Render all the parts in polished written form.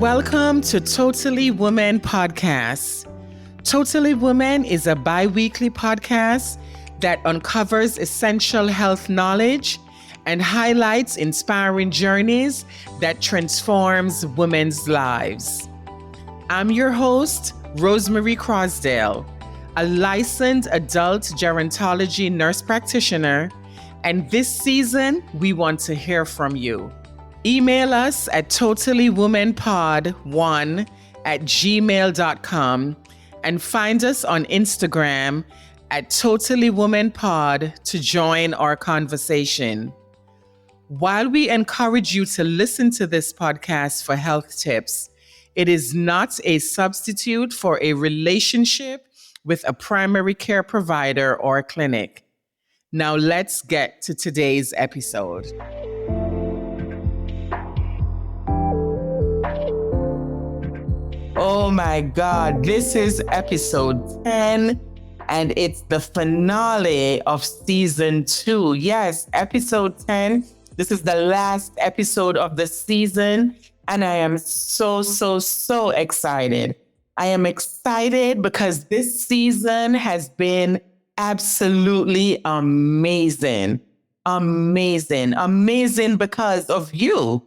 Welcome to Totally Woman Podcast. Totally Woman is a bi-weekly podcast that uncovers essential health knowledge and highlights inspiring journeys that transforms women's lives. I'm your host, Rosemarie Crosdale, a licensed adult gerontology nurse practitioner, and this season, we want to hear from you. Email us at totallywomanpod1@gmail.com and find us on Instagram at totallywomanpod to join our conversation. While we encourage you to listen to this podcast for health tips, it is not a substitute for a relationship with a primary care provider or clinic. Now let's get to today's episode. Oh my God, this is episode 10 and it's the finale of season 2. Yes, episode 10. This is the last episode of the season and I am so excited. I am excited because this season has been absolutely amazing. Amazing because of you,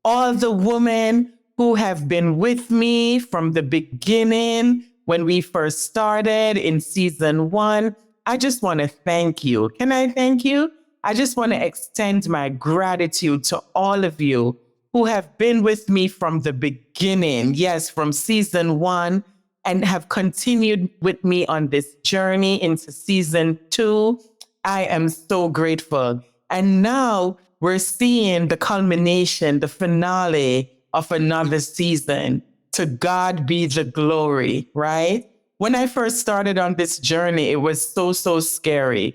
all the women who have been with me from the beginning when we first started in season 1. I just want to thank you. Can I thank you? I just want to extend my gratitude to all of you who have been with me from the beginning. Yes, from season 1 and have continued with me on this journey into season 2. I am so grateful. And now we're seeing the culmination, the finale of another season. To God be the glory, right? When I first started on this journey, it was so scary.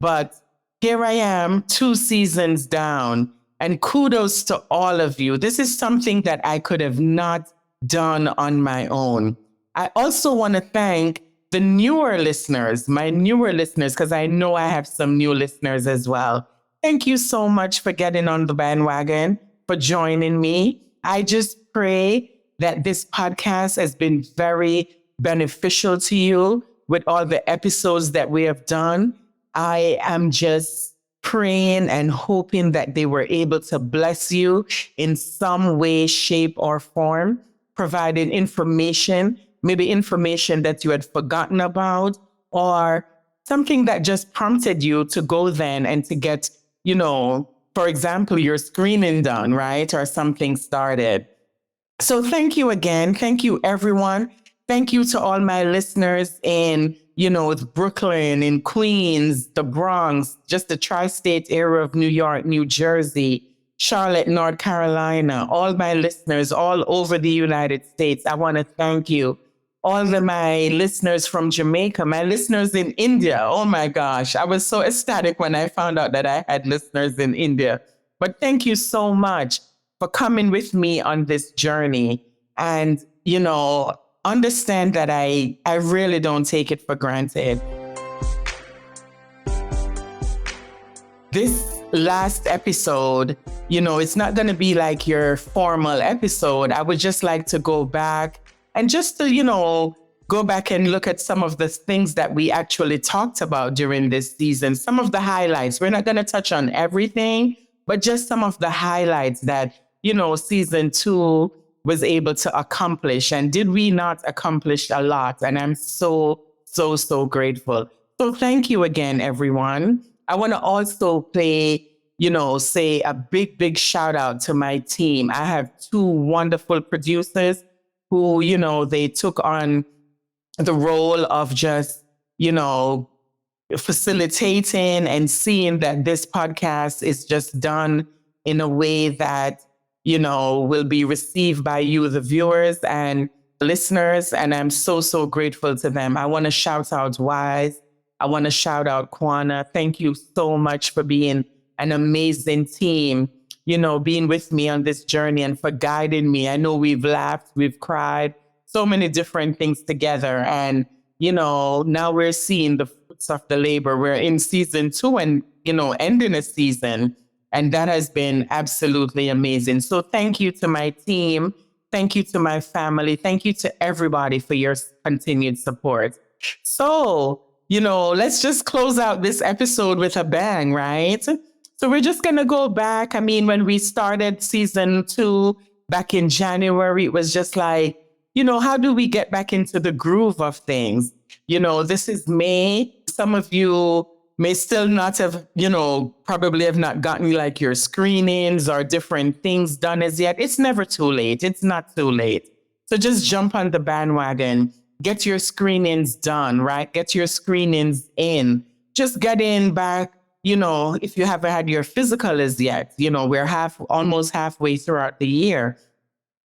But here I am, 2 seasons down, and kudos to all of you. This is something that I could have not done on my own. I also want to thank the newer listeners, my newer listeners, because I know I have some new listeners as well. Thank you so much for getting on the bandwagon, for joining me. I just pray that this podcast has been very beneficial to you with all the episodes that we have done. I am just praying and hoping that they were able to bless you in some way, shape, or form, providing information, maybe information that you had forgotten about, or something that just prompted you to go then and to get, for example, your screening done, right? Or something started. So thank you again. Thank you, everyone. Thank you to all my listeners in, Brooklyn, in Queens, the Bronx, just the tri-state area of New York, New Jersey, Charlotte, North Carolina, all my listeners all over the United States. I want to thank you. All of my listeners from Jamaica, my listeners in India. Oh my gosh, I was so ecstatic when I found out that I had listeners in India. But thank you so much for coming with me on this journey. And, understand that I really don't take it for granted. This last episode, it's not going to be like your formal episode. I would just like to go back and just to, go back and look at some of the things that we actually talked about during this season, some of the highlights. We're not going to touch on everything, but just some of the highlights that, season 2 was able to accomplish. And did we not accomplish a lot? And I'm so grateful. So thank you again, everyone. I want to also say a big shout out to my team. I have 2 wonderful producers who, they took on the role of just, facilitating and seeing that this podcast is just done in a way that, will be received by you, the viewers and listeners. And I'm so grateful to them. I want to shout out Wise. I want to shout out Kwana. Thank you so much for being an amazing team, being with me on this journey and for guiding me. I know we've laughed, we've cried, so many different things together. And, now we're seeing the fruits of the labor. We're in season 2 and, ending a season. And that has been absolutely amazing. So thank you to my team. Thank you to my family. Thank you to everybody for your continued support. So, let's just close out this episode with a bang, right? So we're just going to go back. I mean, when we started season 2 back in January, it was just like, how do we get back into the groove of things? This is May. Some of you may still not have, probably have not gotten like your screenings or different things done as yet. It's never too late. It's not too late. So just jump on the bandwagon, get your screenings done, right? Get your screenings in. Just get in back, if you haven't had your physical as yet, we're almost halfway throughout the year.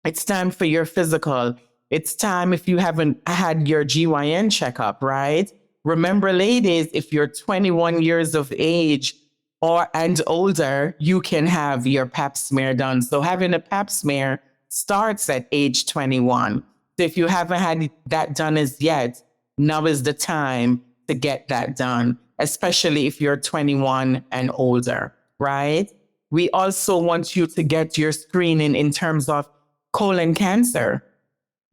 It's time for your physical. It's time if you haven't had your GYN checkup, right? Remember, ladies, if you're 21 years of age and older, you can have your pap smear done. So having a pap smear starts at age 21. So if you haven't had that done as yet, now is the time to get that done, especially if you're 21 and older, right? We also want you to get your screening in terms of colon cancer,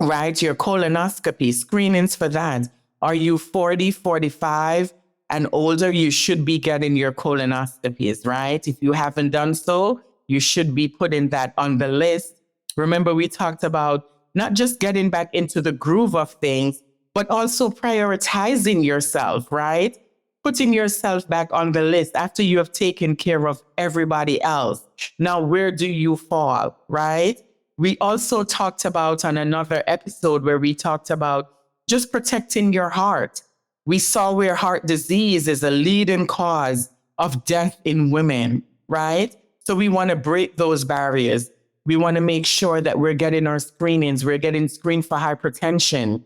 right? Your colonoscopy, screenings for that. Are you 40, 45 and older? You should be getting your colonoscopies, right? If you haven't done so, you should be putting that on the list. Remember, we talked about not just getting back into the groove of things, but also prioritizing yourself, right? Putting yourself back on the list after you have taken care of everybody else. Now, where do you fall, right? We also talked about on another episode where we talked about just protecting your heart. We saw where heart disease is a leading cause of death in women, right? So we want to break those barriers. We want to make sure that we're getting our screenings. We're getting screened for hypertension.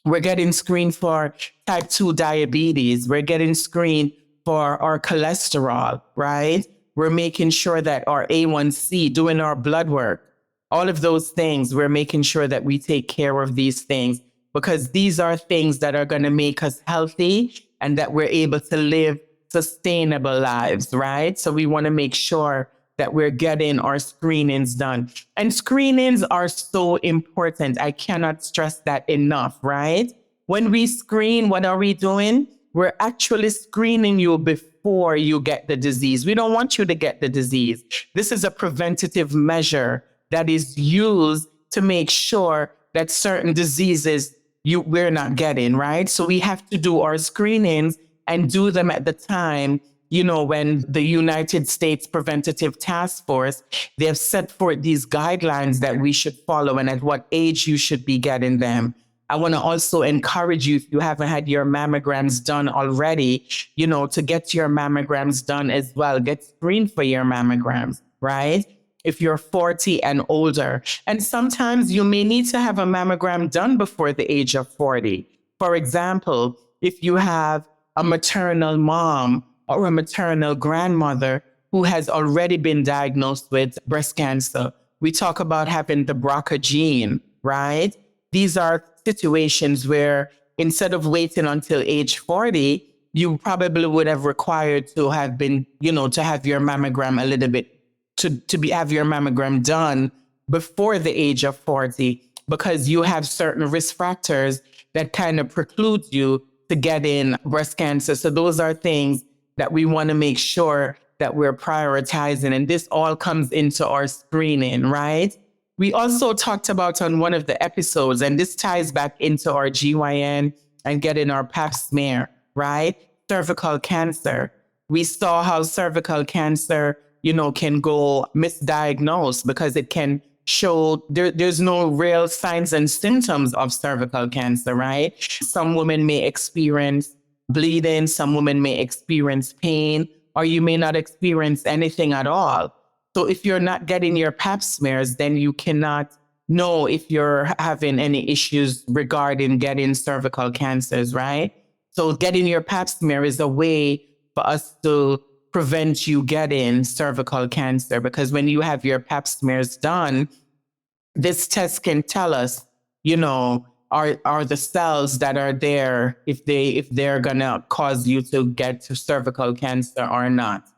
We're getting screened for type 2 diabetes. We're getting screened for our cholesterol, right? We're making sure that our A1C, doing our blood work, all of those things, we're making sure that we take care of these things because these are things that are going to make us healthy and that we're able to live sustainable lives, right? So we want to make sure that we're getting our screenings done. And screenings are so important. I cannot stress that enough, right? When we screen, what are we doing? We're actually screening you before you get the disease. We don't want you to get the disease. This is a preventative measure that is used to make sure that certain diseases we're not getting, right? So we have to do our screenings and do them at the time, when the United States Preventative Task Force, they have set forth these guidelines that we should follow and at what age you should be getting them. I want to also encourage you, if you haven't had your mammograms done already, to get your mammograms done as well. Get screened for your mammograms, right? If you're 40 and older. And sometimes you may need to have a mammogram done before the age of 40. For example, if you have a maternal mom or a maternal grandmother who has already been diagnosed with breast cancer, we talk about having the BRCA gene, right? These are situations where instead of waiting until age 40, you probably would have required to have been, to have your mammogram a little bit have your mammogram done before the age of 40 because you have certain risk factors that kind of preclude you to get in breast cancer. So those are things that we want to make sure that we're prioritizing. And this all comes into our screening, right? We also talked about on one of the episodes, and this ties back into our GYN and getting our pap smear, right? Cervical cancer. We saw how cervical cancer can go misdiagnosed because it can show there's no real signs and symptoms of cervical cancer, right? Some women may experience bleeding, some women may experience pain, or you may not experience anything at all. So if you're not getting your pap smears, then you cannot know if you're having any issues regarding getting cervical cancers, right? So getting your pap smear is a way for us to prevent you getting cervical cancer, because when you have your pap smears done, this test can tell us, are the cells that are there, if they're gonna cause you to get to cervical cancer or not.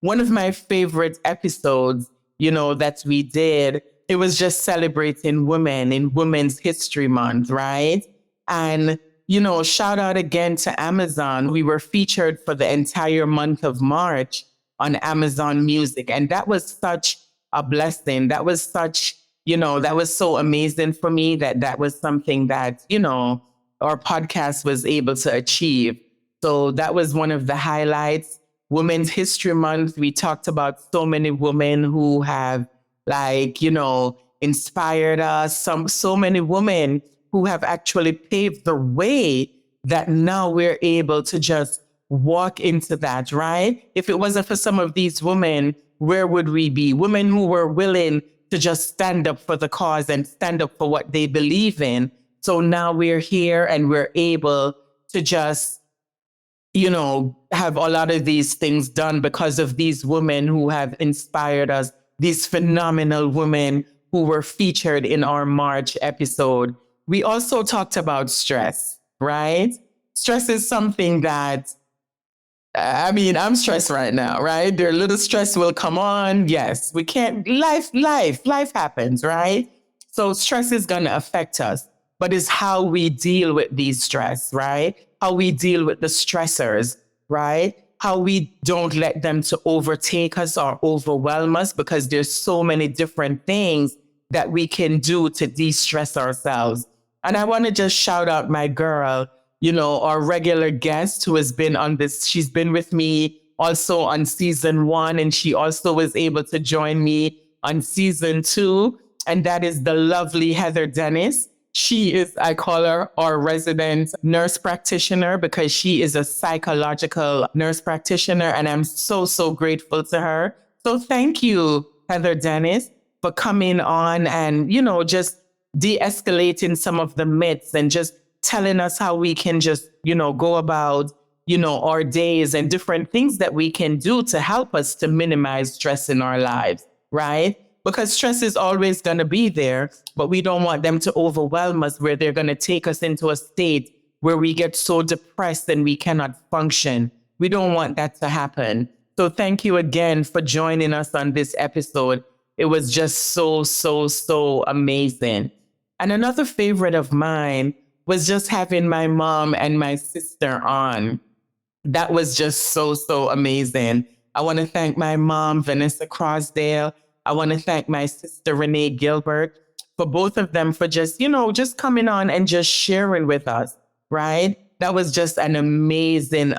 One of my favorite episodes, that we did it was just celebrating women in Women's History Month, right? And, shout out again to Amazon. We were featured for the entire month of March on Amazon Music. And that was such a blessing. That was such, that was so amazing for me that was something that, our podcast was able to achieve. So that was one of the highlights. Women's History Month, we talked about so many women who have inspired us. So many women who have actually paved the way that now we're able to just walk into that, right? If it wasn't for some of these women, where would we be? Women who were willing to just stand up for the cause and stand up for what they believe in. So now we're here and we're able to just have a lot of these things done because of these women who have inspired us, these phenomenal women who were featured in our March episode. We also talked about stress, right? Stress is something that, I'm stressed right now, right? Their little stress will come on. Yes, we can't, life happens, right? So stress is going to affect us, but it's how we deal with these stress, right? How we deal with the stressors, right? How we don't let them to overtake us or overwhelm us, because there's so many different things that we can do to de-stress ourselves. And I want to just shout out my girl, our regular guest who has been on this. She's been with me also on season 1, and she also was able to join me on season 2. And that is the lovely Heather Dennis. She is, I call her our resident nurse practitioner, because she is a psychological nurse practitioner. And I'm so grateful to her. So thank you, Heather Dennis, for coming on and, just de-escalating some of the myths and just telling us how we can just, go about, our days and different things that we can do to help us to minimize stress in our lives, right? Because stress is always going to be there, but we don't want them to overwhelm us where they're going to take us into a state where we get so depressed and we cannot function. We don't want that to happen. So thank you again for joining us on this episode. It was just so amazing. And another favorite of mine was just having my mom and my sister on. That was just so amazing. I want to thank my mom, Vanessa Crosdale. I want to thank my sister, Renee Gilbert, for both of them for just, just coming on and just sharing with us, right? That was just an amazing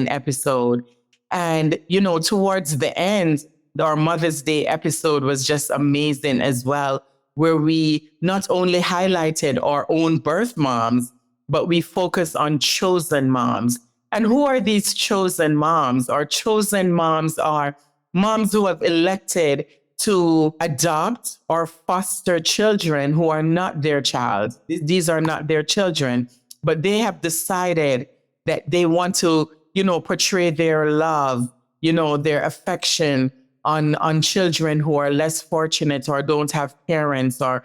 episode. And, towards the end, our Mother's Day episode was just amazing as well, where we not only highlighted our own birth moms, but we focus on chosen moms. And who are these chosen moms? Our chosen moms are moms who have elected to adopt or foster children who are not their child. These are not their children, but they have decided that they want to, portray their love, their affection on children who are less fortunate or don't have parents, or,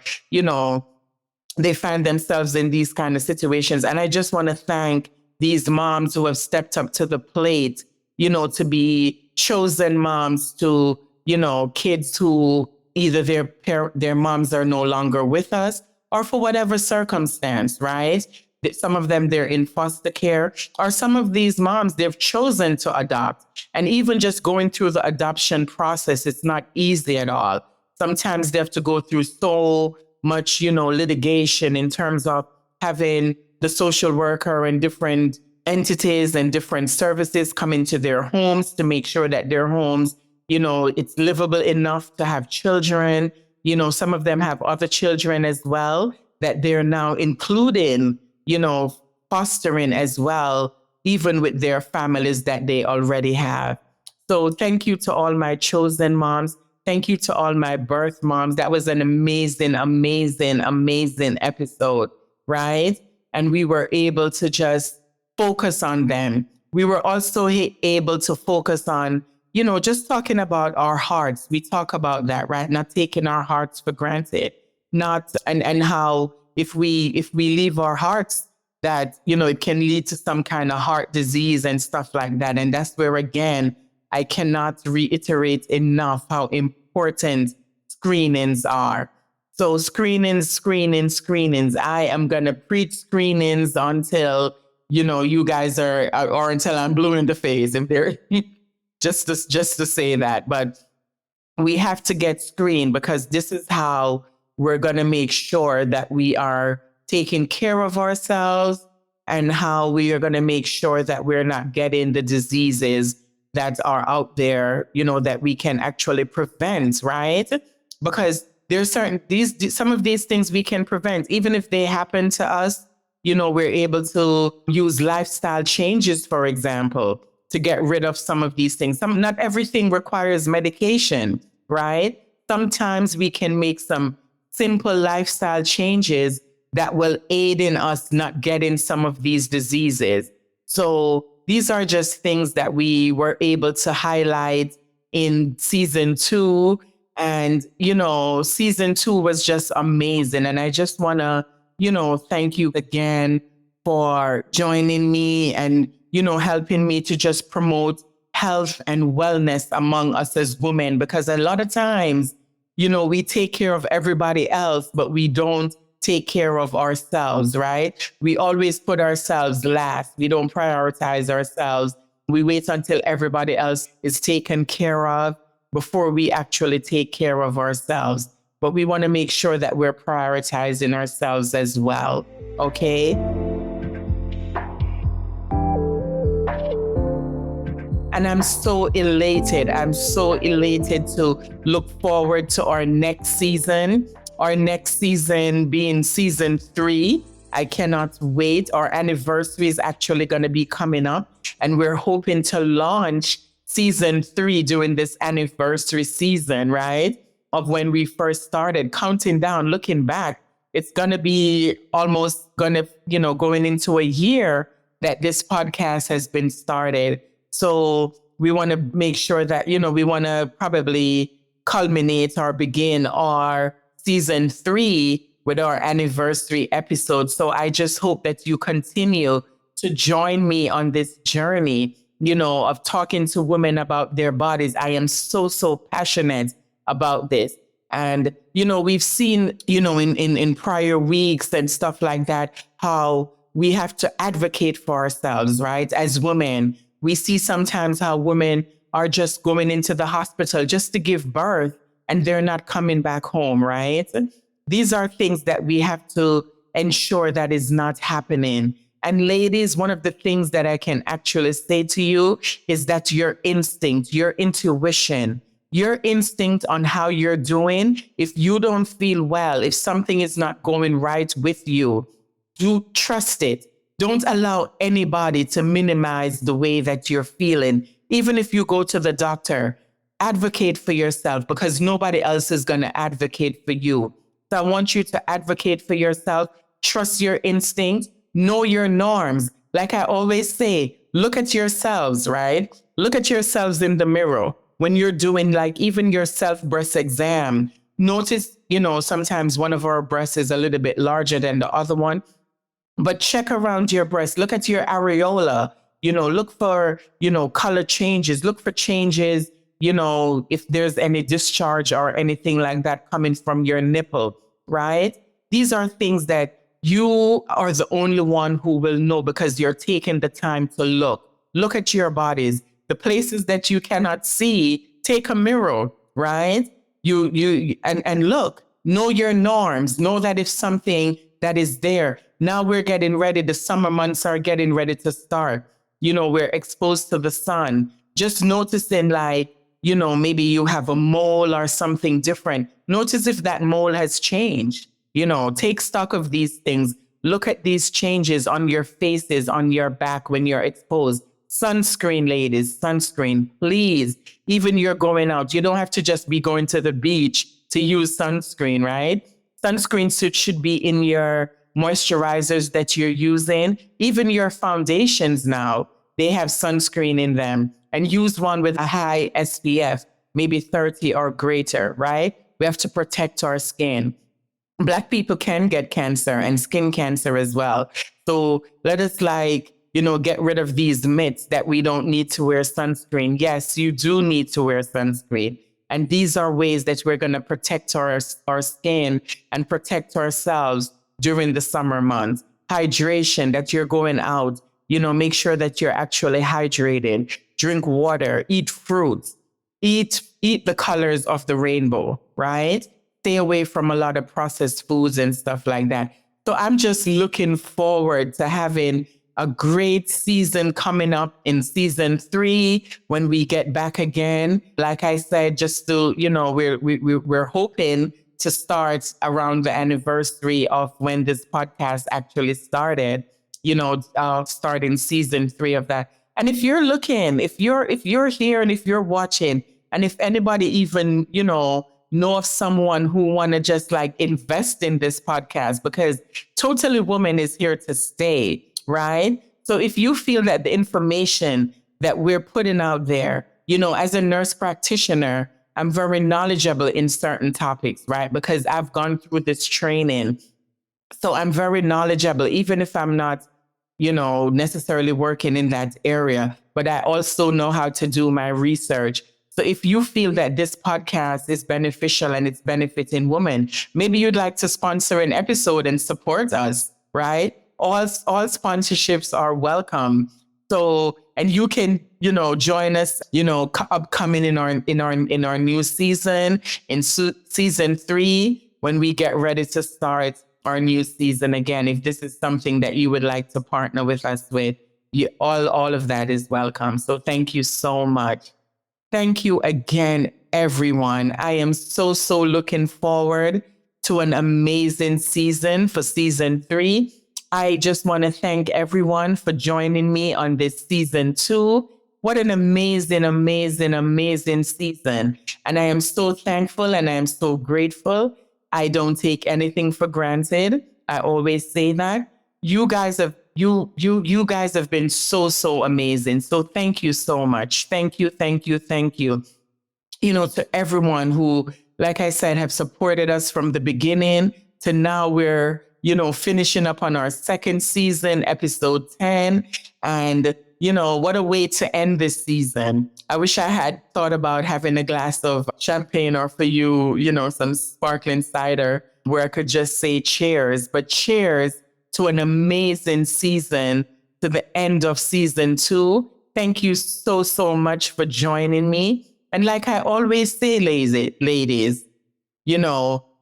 they find themselves in these kind of situations. And I just want to thank these moms who have stepped up to the plate, to be chosen moms to, kids who either their moms are no longer with us, or for whatever circumstance, right? Some of them, they're in foster care, or some of these moms, they've chosen to adopt. And even just going through the adoption process, it's not easy at all. Sometimes they have to go through so much, litigation in terms of having the social worker and different entities and different services come into their homes to make sure that their homes, it's livable enough to have children. Some of them have other children as well that they're now including, fostering as well, even with their families that they already have. So thank you to all my chosen moms. Thank you to all my birth moms. That was an amazing episode, right? And we were able to just focus on them. We were also able to focus on, just talking about our hearts. We talk about that, right? Not taking our hearts for granted. And how if we leave our hearts, that, it can lead to some kind of heart disease and stuff like that. And that's where, again, I cannot reiterate enough how important screenings are. So screenings. I am going to preach screenings until, you guys or until I'm blue in the face, if they're just to say that. But we have to get screened, because this is how we're going to make sure that we are taking care of ourselves, and how we are going to make sure that we're not getting the diseases that are out there, that we can actually prevent, right? Because there's some of these things we can prevent, even if they happen to us. We're able to use lifestyle changes, for example, to get rid of some of these things. Not everything requires medication, right? Sometimes we can make some simple lifestyle changes that will aid in us not getting some of these diseases. So these are just things that we were able to highlight in season 2. And, season 2 was just amazing. And I just want to, thank you again for joining me and, helping me to just promote health and wellness among us as women. Because a lot of times, we take care of everybody else, but we don't take care of ourselves, right? We always put ourselves last. We don't prioritize ourselves. We wait until everybody else is taken care of before we actually take care of ourselves. But we want to make sure that we're prioritizing ourselves as well, okay? And I'm so elated. I'm so elated to look forward to our next season. Our next season being season 3. I cannot wait. Our anniversary is actually going to be coming up, and we're hoping to launch season 3 during this anniversary season, right? Of when we first started, counting down, looking back. It's going to be almost going into a year that this podcast has been started. So we want to make sure that, we want to probably culminate or begin our season 3 with our anniversary episode. So I just hope that you continue to join me on this journey, of talking to women about their bodies. I am so passionate about this. And, we've seen, in prior weeks and stuff like that, how we have to advocate for ourselves, right? As women, we see sometimes how women are just going into the hospital just to give birth, and they're not coming back home, right? These are things that we have to ensure that is not happening. And ladies, one of the things that I can actually say to you is that your instinct, your intuition, your instinct on how you're doing, if you don't feel well, if something is not going right with you, do trust it. Don't allow anybody to minimize the way that you're feeling. Even if you go to the doctor, advocate for yourself, because nobody else is going to advocate for you. So I want you to advocate for yourself. Trust your instinct. Know your norms. Like I always say, look at yourselves, right? Look at yourselves in the mirror when you're doing even your self-breast exam. Notice, sometimes one of our breasts is a little bit larger than the other one. But check around your breast. Look at your areola. Look for, color changes. Look for changes, if there's any discharge or anything like that coming from your nipple, right? These are things that you are the only one who will know, because you're taking the time to look. Look at your bodies. The places that you cannot see, take a mirror, right? And look. Know your norms. Know that if something that is there. Now we're getting ready. The summer months are getting ready to start. We're exposed to the sun. Just noticing maybe you have a mole or something different. Notice if that mole has changed. Take stock of these things. Look at these changes on your faces, on your back when you're exposed. Sunscreen, ladies, sunscreen, please. Even you're going out, you don't have to just be going to the beach to use sunscreen, right? Sunscreen should be in your moisturizers that you're using. Even your foundations now, they have sunscreen in them. And use one with a high SPF, maybe 30 or greater, right? We have to protect our skin. Black people can get cancer and skin cancer as well. So let us get rid of these myths that we don't need to wear sunscreen. Yes, you do need to wear sunscreen. And these are ways that we're going to protect our skin and protect ourselves during the summer months. Hydration, that you're going out, make sure that you're actually hydrated. Drink water, eat fruits, eat the colors of the rainbow, right? Stay away from a lot of processed foods and stuff like that. So I'm just looking forward to having a great season coming up in season 3 when we get back again. Like I said, just to, we're hoping to start around the anniversary of when this podcast actually started, starting season 3 of that. And if you're looking, if you're here and if you're watching, and if anybody even, know of someone who want to just like invest in this podcast, because Totally Woman is here to stay, right? So if you feel that the information that we're putting out there, as a nurse practitioner, I'm very knowledgeable in certain topics, right? Because I've gone through this training. So I'm very knowledgeable, even if I'm not, necessarily working in that area, but I also know how to do my research. So if you feel that this podcast is beneficial and it's benefiting women, maybe you'd like to sponsor an episode and support us, right? All sponsorships are welcome. So, and you can, join us, upcoming in our new season, in season 3, when we get ready to start our new season again. If this is something that you would like to partner with us with, all of that is welcome. So thank you so much. Thank you again, everyone. I am so looking forward to an amazing season for season 3. I just want to thank everyone for joining me on this season 2. What an amazing, amazing, amazing season. And I am so thankful and I am so grateful. I don't take anything for granted. I always say that. You guys have been so amazing. So thank you so much. Thank you. To everyone who, like I said, have supported us from the beginning to now. We're, finishing up on our 2nd season, episode 10. And, what a way to end this season. I wish I had thought about having a glass of champagne, or for you, some sparkling cider where I could just say cheers. But cheers to an amazing season, to the end of season 2. Thank you so much for joining me. And like I always say, ladies,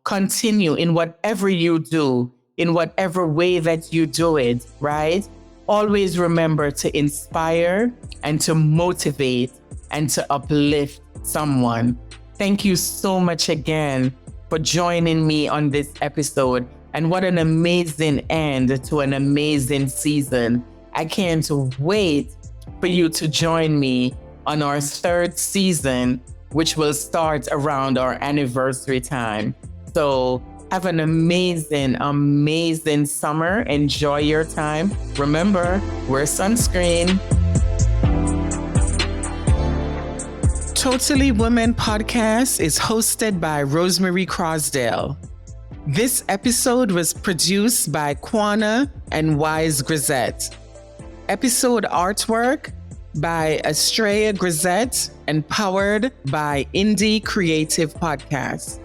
continue in whatever you do, in whatever way that you do it, right? Always remember to inspire and to motivate and to uplift someone. Thank you so much again for joining me on this episode. And what an amazing end to an amazing season. I can't wait for you to join me on our 3rd season, which will start around our anniversary time. So have an amazing, amazing summer. Enjoy your time. Remember, wear sunscreen. Totally Woman Podcast is hosted by Rosemarie Crosdale. This episode was produced by Quana and Wise Grazette. Episode artwork by Aurelia Grazette and powered by Indie Creative Podcasts.